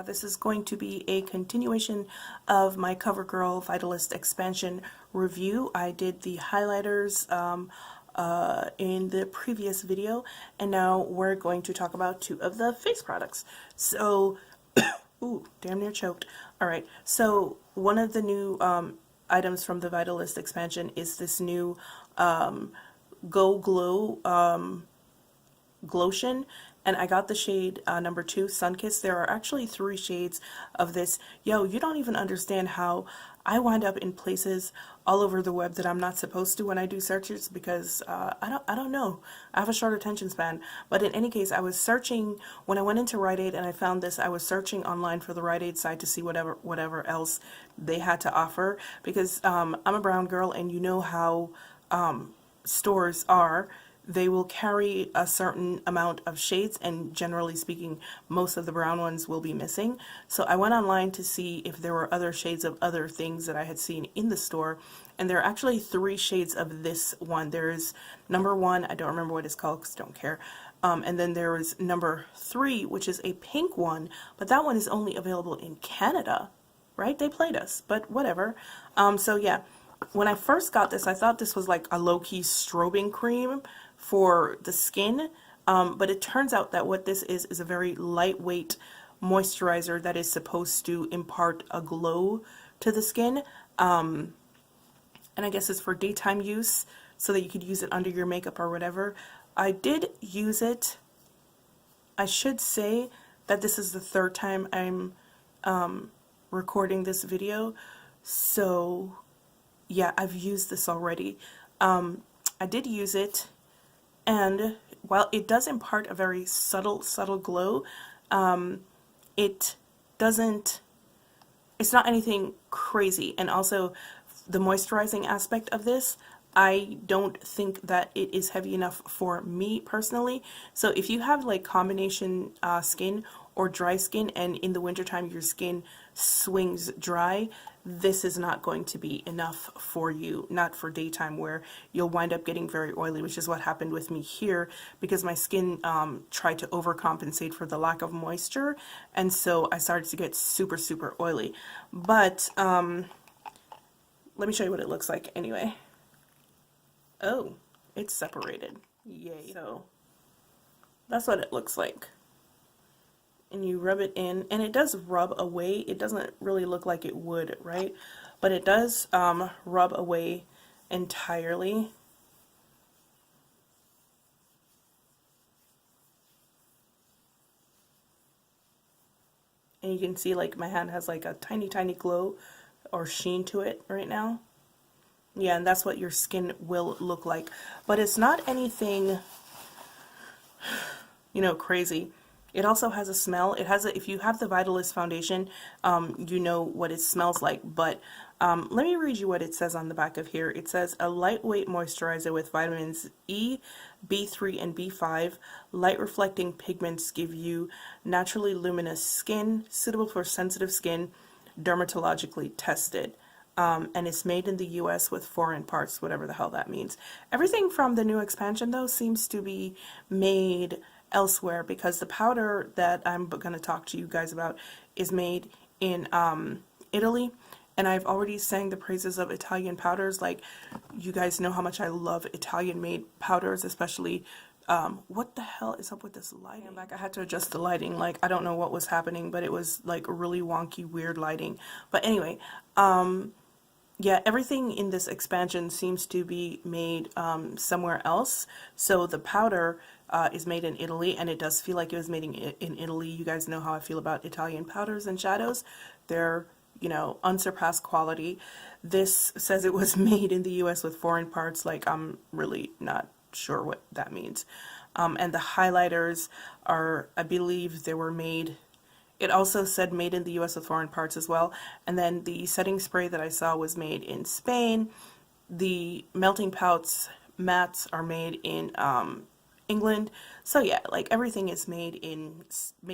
This is going to be a continuation of my Covergirl Vitalist expansion review. I did the highlighters in the previous video, and now we're going to talk about two of the face products. So, ooh, damn near choked. Alright, so one of the new items from the Vitalist expansion is this new Go Glow Glotion, and I got the shade number 2, Sunkissed. There are actually 3 shades of this. Yo, you don't even understand how I wind up in places all over the web that I'm not supposed to when I do searches, because I don't know. I have a short attention span. But in any case, I was searching when I went into Rite Aid and I found this. I was searching online for the Rite Aid site to see whatever else they had to offer, because I'm a brown girl, and you know how stores are. They will carry a certain amount of shades, and generally speaking, most of the brown ones will be missing. So I went online to see if there were other shades of other things that I had seen in the store, and there are actually 3 shades of this one. There's number 1, I don't remember what it's called because I don't care, and then there is number 3, which is a pink one, but that one is only available in Canada, right? They played us, but whatever. So yeah, when I first got this, I thought this was like a low-key strobing cream for the skin, but it turns out that what this is a very lightweight moisturizer that is supposed to impart a glow to the skin, and I guess it's for daytime use so that you could use it under your makeup or whatever. I did use it. I should say that this is the 3rd time I'm recording this video, so yeah, I've used this already. I did use it, and while it does impart a very subtle glow, it's not anything crazy. And also, the moisturizing aspect of this, I don't think that it is heavy enough for me personally. So if you have like combination skin or dry skin, and in the wintertime your skin swings dry, this is not going to be enough for you, not for daytime, where you'll wind up getting very oily, which is what happened with me here, because my skin tried to overcompensate for the lack of moisture, and so I started to get super oily. But let me show you what it looks like anyway. Oh, it's separated. Yay. So that's what it looks like. And you rub it in, and it does rub away. It doesn't really look like it would, right? But it does rub away entirely. And you can see like my hand has like a tiny glow or sheen to it right now. Yeah, and that's what your skin will look like. But it's not anything, you know, crazy. It also has a smell. It has if you have the Vitalist foundation, you know what it smells like. But let me read you what it says on the back of here. It says, a lightweight moisturizer with vitamins E, B3, and B5. Light reflecting pigments give you naturally luminous skin, suitable for sensitive skin, dermatologically tested. And it's made in the US with foreign parts, whatever the hell that means. Everything from the new expansion, though, seems to be made elsewhere, because the powder that I'm going to talk to you guys about is made in Italy, and I've already sang the praises of Italian powders. Like, you guys know how much I love Italian made powders, especially what the hell is up with this lighting? Like, I had to adjust the lighting. Like, I don't know what was happening, but it was like really wonky, weird lighting. But anyway, yeah, everything in this expansion seems to be made somewhere else. So the powder is made in Italy, and it does feel like it was made in Italy. You guys know how I feel about Italian powders and shadows. They're, you know, unsurpassed quality. This says it was made in the US with foreign parts. Like, I'm really not sure what that means. And the highlighters are, I believe they were made, it also said made in the US with foreign parts as well. And then the setting spray that I saw was made in Spain. The melting pouts mats are made in England. So yeah, like, everything is made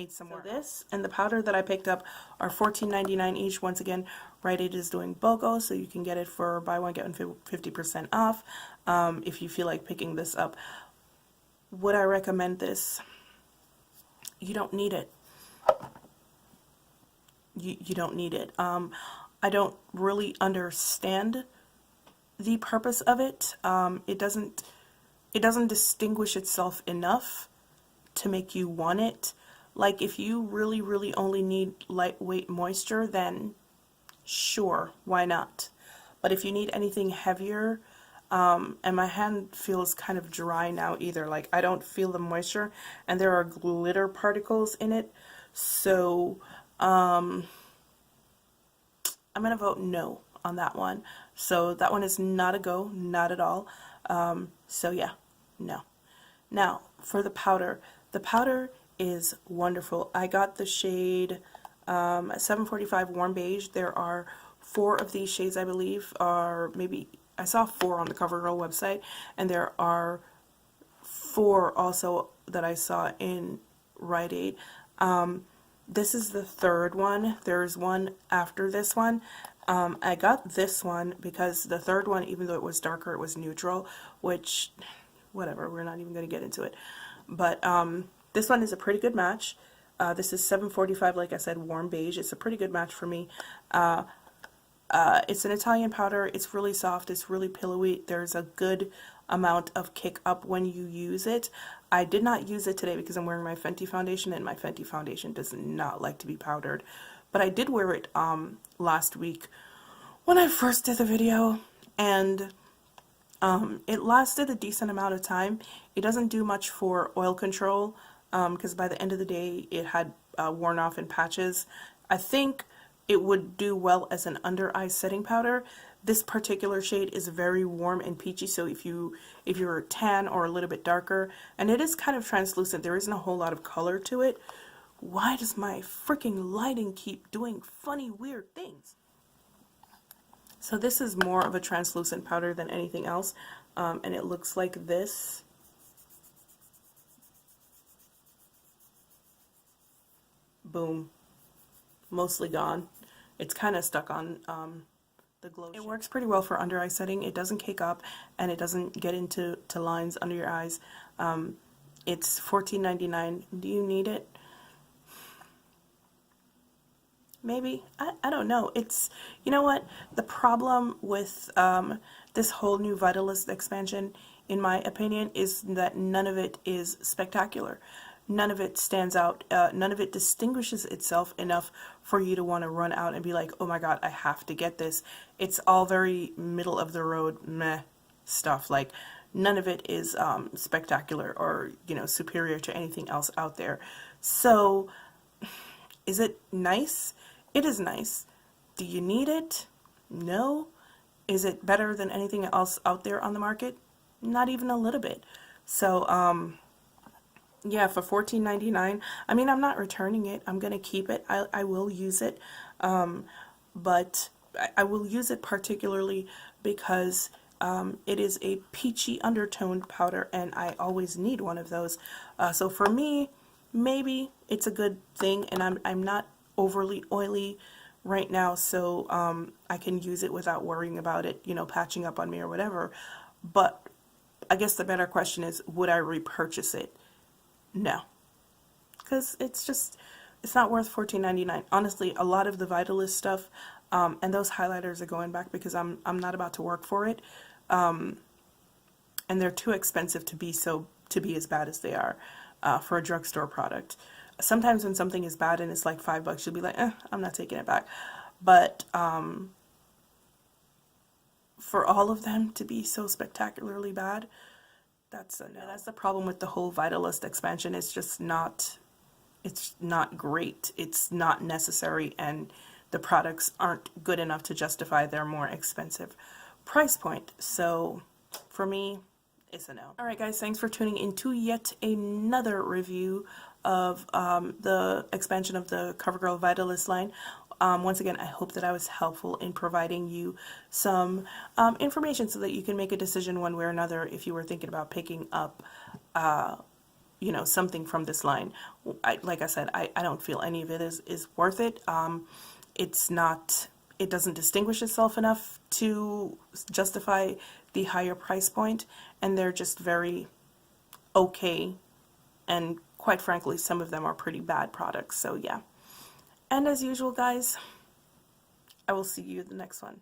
somewhere. So this and the powder that I picked up are $14.99 each. Once again, Rite Aid is doing BOGO, so you can get it for buy one get one 50% off if you feel like picking this up. Would I recommend this? You don't need it. you don't need it. I don't really understand the purpose of it. It doesn't distinguish itself enough to make you want it. Like, if you really only need lightweight moisture, then sure, why not? But if you need anything heavier, and my hand feels kind of dry now either, like I don't feel the moisture, and there are glitter particles in it, so I'm gonna vote no on that one. So that one is not a go, not at all. So yeah, no. Now for the powder is wonderful. I got the shade 745 Warm Beige. There are 4 of these shades, I believe, or maybe I saw 4 on the Covergirl website, and there are 4 also that I saw in Rite Aid. This is the 3rd one. There's one after this one. I got this one because the 3rd one, even though it was darker, it was neutral, which, whatever, we're not even going to get into it. But this one is a pretty good match. This is 745, like I said, Warm Beige. It's a pretty good match for me. It's an Italian powder. It's really soft. It's really pillowy. There's a good amount of kick up when you use it. I did not use it today because I'm wearing my Fenty foundation, and my Fenty foundation does not like to be powdered. But I did wear it last week when I first did the video, and it lasted a decent amount of time. It doesn't do much for oil control because by the end of the day it had worn off in patches. I think it would do well as an under eye setting powder. This particular shade is very warm and peachy, so if you're tan or a little bit darker, and it is kind of translucent, there isn't a whole lot of color to it. Why does my freaking lighting keep doing funny, weird things? So this is more of a translucent powder than anything else, and it looks like this. Boom. Mostly gone. It's kind of stuck on the glow. It works pretty well for under eye setting. It doesn't cake up, and it doesn't get into lines under your eyes. It's $14.99. Do you need it? Maybe. I don't know. It's, you know what? The problem with this whole new Vitalist expansion, in my opinion, is that none of it is spectacular. None of it stands out. None of it distinguishes itself enough for you to want to run out and be like, oh my god, I have to get this. It's all very middle of the road meh stuff. Like, none of it is spectacular or, you know, superior to anything else out there. So, is it nice? It is nice. Do you need it? No. Is it better than anything else out there on the market? Not even a little bit. So, yeah, for $14.99, I mean, I'm not returning it. I'm going to keep it. I will use it. But I will use it particularly because it is a peachy undertoned powder, and I always need one of those. So for me, maybe it's a good thing, and I'm not overly oily right now, so I can use it without worrying about it, you know, patching up on me or whatever. But I guess the better question is, would I repurchase it? No, because it's not worth $14.99. Honestly, a lot of the Vitalist stuff and those highlighters are going back because I'm not about to work for it, and they're too expensive to be as bad as they are for a drugstore product. Sometimes when something is bad and it's like $5, you'll be like, I'm not taking it back. But for all of them to be so spectacularly bad, that's a no. That's the problem with the whole Vitalist expansion. It's just not, it's not great. It's not necessary, and the products aren't good enough to justify their more expensive price point. So for me, it's a no. Alright guys, thanks for tuning into yet another review of the expansion of the Covergirl Vitalist line. Once again, I hope that I was helpful in providing you some information so that you can make a decision one way or another if you were thinking about picking up you know, something from this line. Like I said, I don't feel any of it is worth it. It doesn't distinguish itself enough to justify the higher price point, and they're just very okay, and quite frankly, some of them are pretty bad products. So yeah. And as usual, guys, I will see you in the next one.